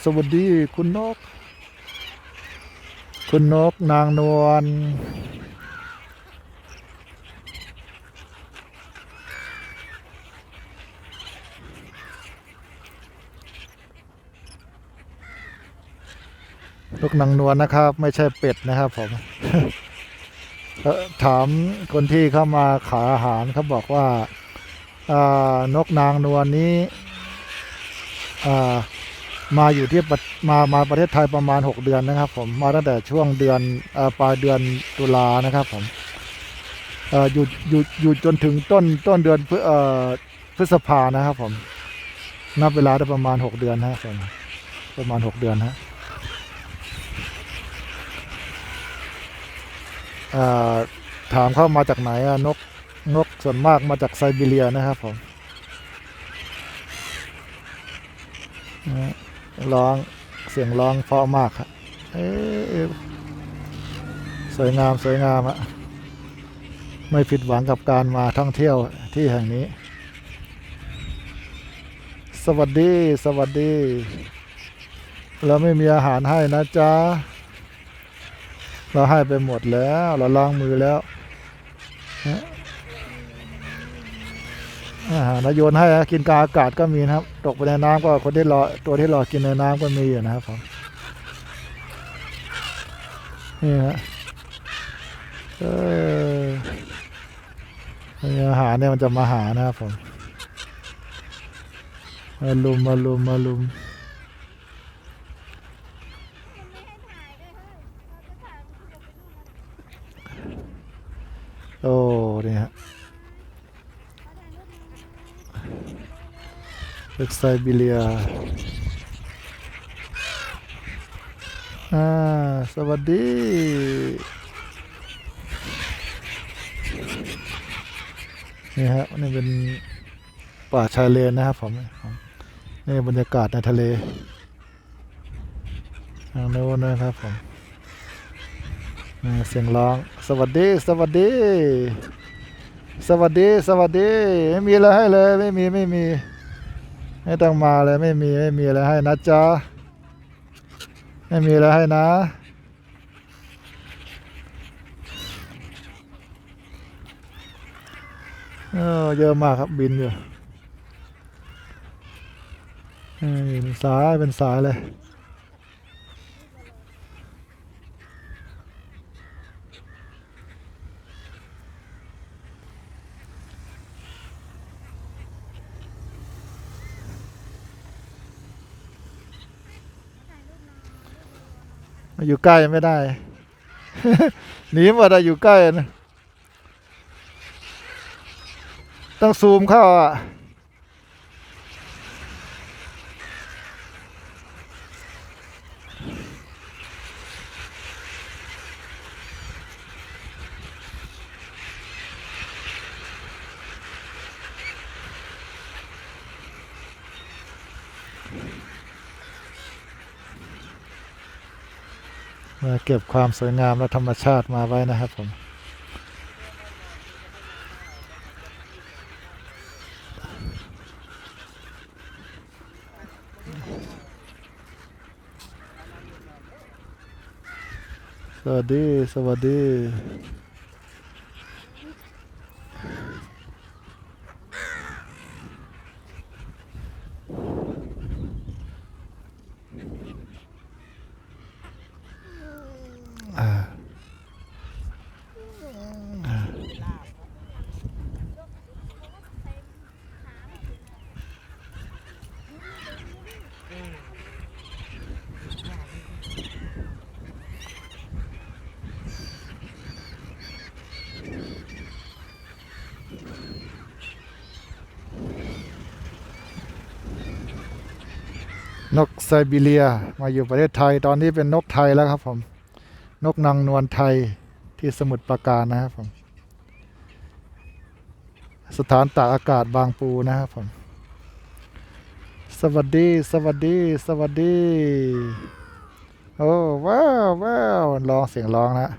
สวัสดีคุณนกคุณนกนางนวลนกนางนวลนะครับไม่ใช่เป็ดนะครับผมถามคนที่เข้ามาขายอาหารเขาบอกว่านกนางนวลนี้อ่ามาอยู่ที่มาประเทศไทยประมาณ6 เดือนนะครับผมมาตั้งแต่ช่วงเดือนปลายเดือนตุลานะครับผมหยุดจนถึงต้นเดือนพฤษภานะครับผมนับเวลาได้ประมาณ6 เดือนฮะผมประมาณ6 เดือนฮะอ่าถามเข้ามาจากไหนนกส่วนมากมาจากไซบีเรียนะครับผมร้องเสียงร้องเพราะมากครับเอ๊ะสวยงามสวยงามอะไม่ผิดหวังกับการมาท่องเที่ยวที่แห่งนี้สวัสดีสวัสดีเราไม่มีอาหารให้นะจ๊ะเราให้ไปหมดแล้วเราล้างมือแล้วอาหารโยนให้กินกลางอากาศก็มีนะครับตกไปในน้ำก็คนที่รอตัวที่รอกินในน้ำก็มีอยู่นะครับผมนี่ฮะเอออาหารเนี่ยมันจะมาหานะครับผมมาลุมโอ้นี่ฮะเป็นไซบีเรียสวัสดีนี่ฮะนี่เป็นป่าชายเลนนะครับผมนี่บรรยากาศในทะเลทางโน้นนะครับผมเสียงร้องสวัสดีสวัสดีสวัสดีสวัสดีไม่มีอะไรให้เลยไม่มีไม่ต้องมาเลยไม่มีอะไรให้นะจ๊ะไม่มีอะไรให้นะเยอะมากครับบินอยู่เป็นสายเลยอยู่ใกล้ไม่ได้ หนีหมดอะอยู่ใกล้นะต้องซูมเข้าอ่ะมาเก็บความสวยงามและธรรมชาติมาไว้นะครับผมสวัสดีสวัสดีนกไซบีเรียมาอยู่ประเทศไทยตอนนี้เป็นนกไทยแล้วครับผมนกนางนวลไทยที่สมุทรปราการนะครับผมสถานตากอากาศบางปูนะครับผมสวัสดีสวัสดีสวัสดีโอ้ว้าวร้องเสียงร้องนะ